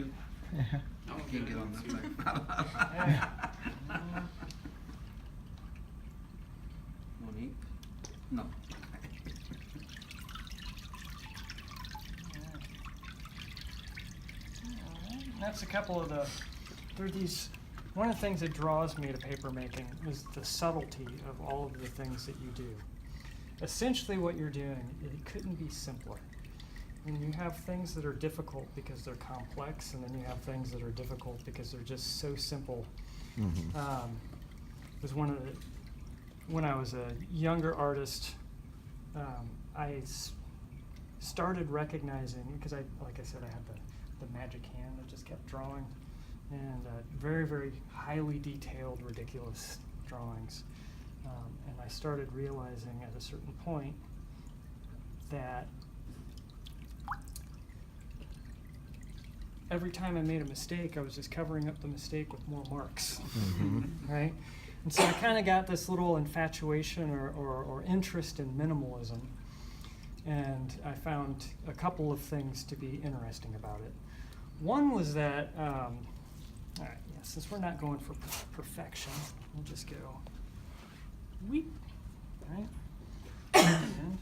vacuum? Yeah. I can't get on that thing. Want to eat? No. That's a couple of one of the things that draws me to paper making is the subtlety of all of the things that you do. Essentially what you're doing, it couldn't be simpler. And you have things that are difficult because they're complex, and then you have things that are difficult because they're just so simple. Mm-hmm. It was when I was a younger artist, I started recognizing, because like I said, I had the magic hand that just kept drawing, and very, very highly detailed, ridiculous drawings. And I started realizing at a certain point that every time I made a mistake, I was just covering up the mistake with more marks, Mm-hmm. right? And so I kind of got this little infatuation or interest in minimalism, and I found a couple of things to be interesting about it. One was that, all right, yeah, since we're not going for perfection, we'll just go weep, right? And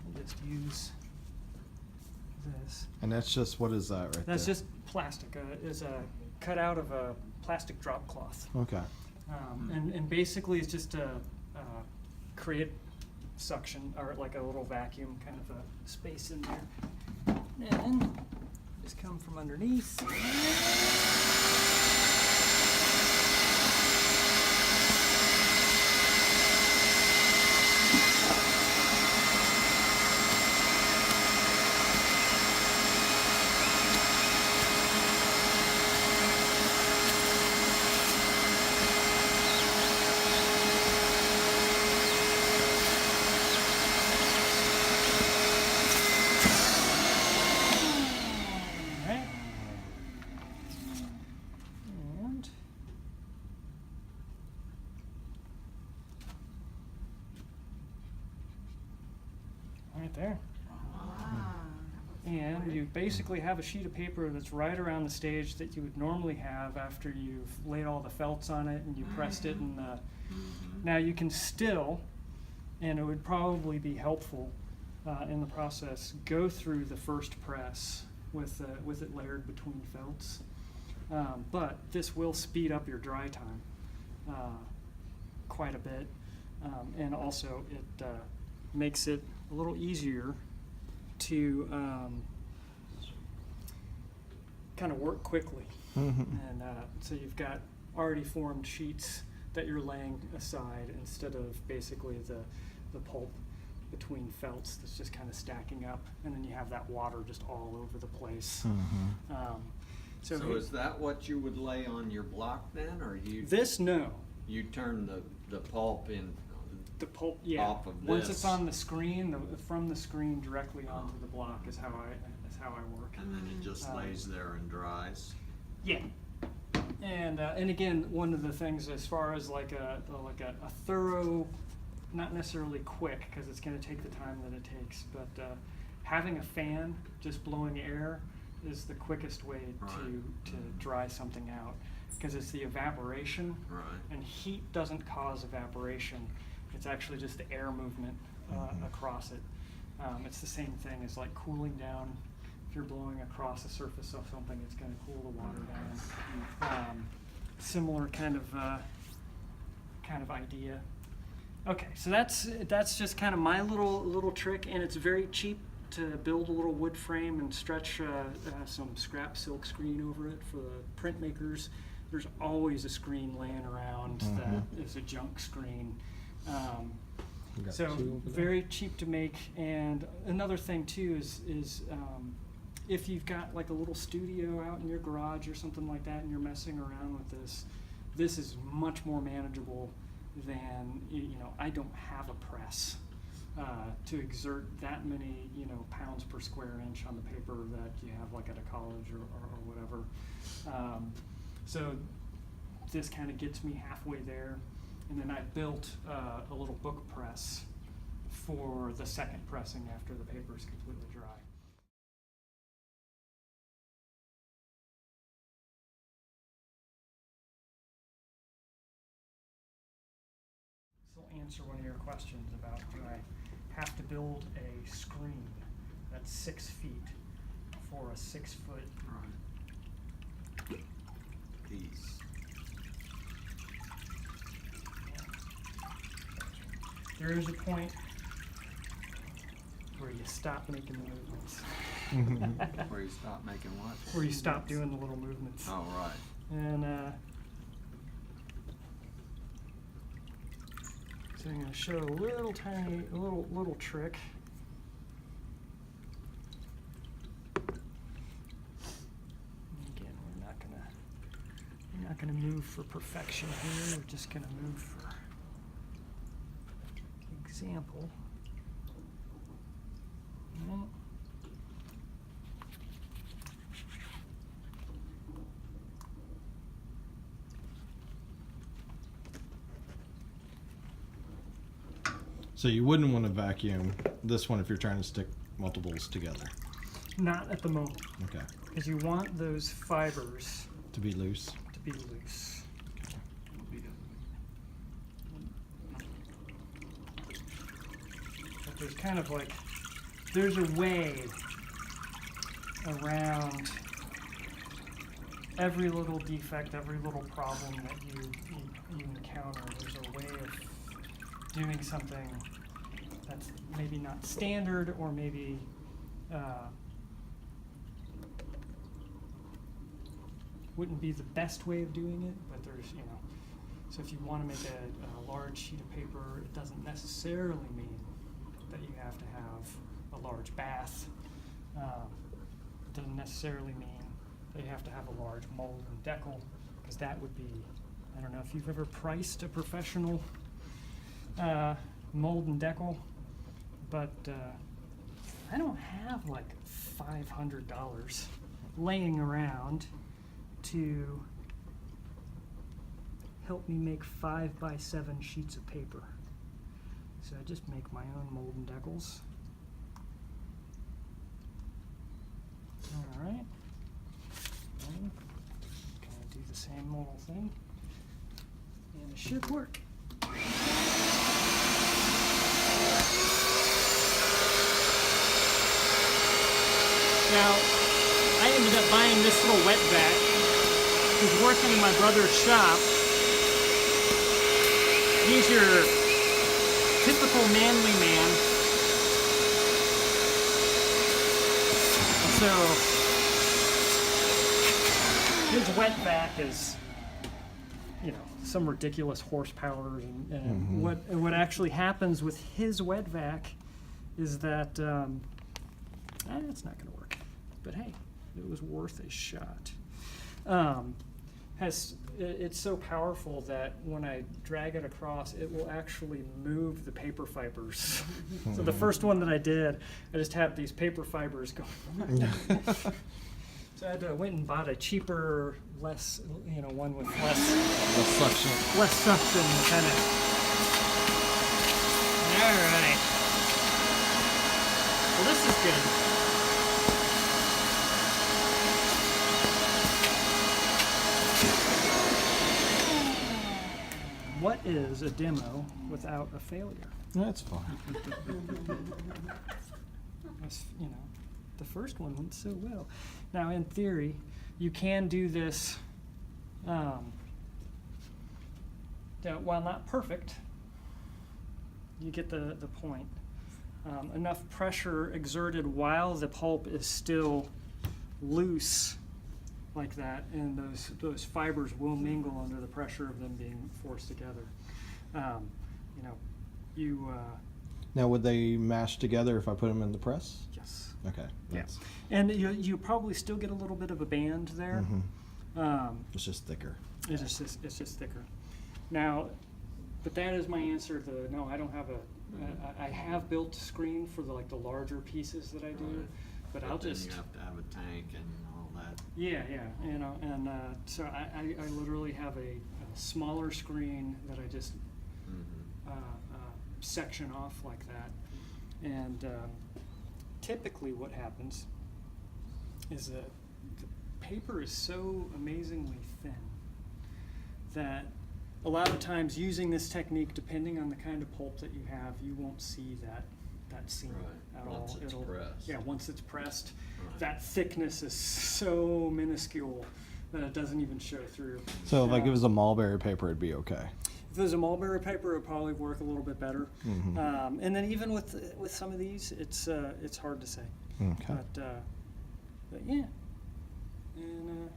we'll just use this. And that's just, what is that right That's there? just plastic. Is a cut out of a plastic drop cloth. Okay. And basically it's just to create suction, or like a little vacuum kind of a space in there. And just come from underneath. Alright. And right there. And you basically have a sheet of paper that's right around the stage that you would normally have after you've laid all the felts on it and you pressed it. And now you can still, and it would probably be helpful in the process, go through the first press with it layered between felts. But this will speed up your dry time quite a bit. And also it makes it a little easier to kind of work quickly. Mm-hmm. And so you've got already formed sheets that you're laying aside instead of basically the pulp between felts that's just kind of stacking up, and then you have that water just all over the place. Mm-hmm. So is that what you would lay on your block then, or no. you turn the pulp in? The pulp, yeah. Off of Once this. it's on the screen, from the screen directly onto the block is how I work. And then it just lays there and dries? Yeah. And again, one of the things as far as like a thorough, not necessarily quick, because it's going to take the time that it takes, but having a fan just blowing air is the quickest way to dry something out, because it's the evaporation. Right. And heat doesn't cause evaporation. It's actually just the air movement across it. It's the same thing as like cooling down. If you're blowing across the surface of something, it's going to cool the water down. Similar kind of idea. Okay, so that's just kind of my little trick, and it's very cheap to build a little wood frame and stretch some scrap silk screen over it for the printmakers. There's always a screen laying around that is a junk screen. So very cheap to make. And another thing too is if you've got like a little studio out in your garage or something like that and you're messing around with this is much more manageable than, I don't have a press to exert that many, pounds per square inch on the paper that you have like at a college or whatever. So this kind of gets me halfway there. And then I built a little book press for the second pressing after the paper is completely dry. answer one of your questions about do I have to build a screen that's 6 feet for a 6-foot Piece. There is a point where you stop making the movements. Where you stop making what? Where you stop doing the little movements. Oh, right. And so I'm going to show a little tiny, little trick. Again, we're not gonna move for perfection here. We're just gonna move for example. Right. So you wouldn't want to vacuum this one if you're trying to stick multiples together. Not at the moment, Okay. because you want those fibers To be loose. to be loose. But there's kind of like, there's a way around every little defect, every little problem that you encounter. There's a way of doing something that's maybe not standard, or maybe wouldn't be the best way of doing it, but there's, so if you want to make a large sheet of paper, it doesn't necessarily mean that you have to have a large bath. It doesn't necessarily mean that you have to have a large mold and decal, because that would be, I don't know if you've ever priced a professional mold and decal, but I don't have like $500 laying around to help me make 5x7 sheets of paper. So I just make my own mold and decals. All right. And kind of do the same little thing, and it should work. Now, I ended up buying this little wet vac. He's working in my brother's shop. He's your typical manly man. And so, his wet vac is, some ridiculous horsepower. And what actually happens with his wet vac is that it's not going to work. But hey, it was worth a shot. It's so powerful that when I drag it across, it will actually move the paper fibers. So the first one that I did, I just had these paper fibers going. So I went and bought a cheaper, less, one with less suction. Less suction, kind of. All right. Well, this is good. What is a demo without a failure? That's fine. That's, the first one went so well. Now, in theory, you can do this, while not perfect, you get the point. Enough pressure exerted while the pulp is still loose like that, and those fibers will mingle under the pressure of them being forced together. Now, would they mash together if I put them in the press? Yes. Okay. Yeah. And you probably still get a little bit of a band there. It's just thicker. It's just thicker. Now, but that is my answer. No, I don't have I have built a screen for the larger pieces that I do, Right. but I'll just. You have to have a tank and all that. Yeah, and so I literally have a smaller screen that I just section off like that, and typically what happens is that the paper is so amazingly thin that a lot of times using this technique, depending on the kind of pulp that you have, you won't see that seam Right, at once all. it's pressed. Yeah, once it's pressed, Right. that thickness is so minuscule that it doesn't even show through. So like if it was a mulberry paper, it'd be okay. If it was a mulberry paper, it would probably work a little bit better. Mhm. And then even with some of these, it's hard to say. Okay. But yeah. And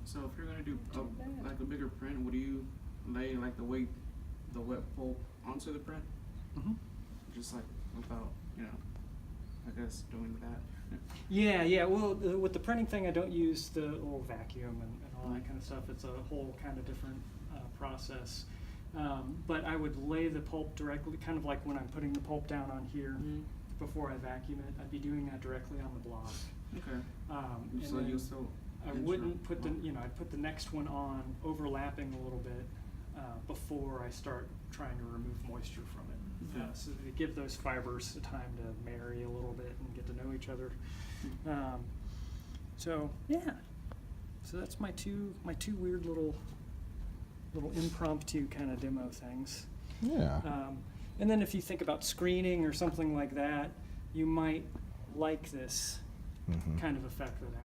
So if you're gonna do Too bad. like a bigger print, would you lay like the wet pulp onto the print? mhm. Just like without, I guess doing that. Yeah. Well, with the printing thing, I don't use the little vacuum and all that kind of stuff. It's a whole kind of different process. But I would lay the pulp directly, kind of like when I'm putting the pulp down on here before I vacuum it. I'd be doing that directly on the block. Okay. And So then you still. I wouldn't put I'd put the next one on, overlapping a little bit before I start trying to remove moisture from it. Okay. So to give those fibers the time to marry a little bit and get to know each other. So yeah, so that's my two weird little impromptu kind of demo things. Yeah. And then if you think about screening or something like that, you might like this Mhm. kind of effect that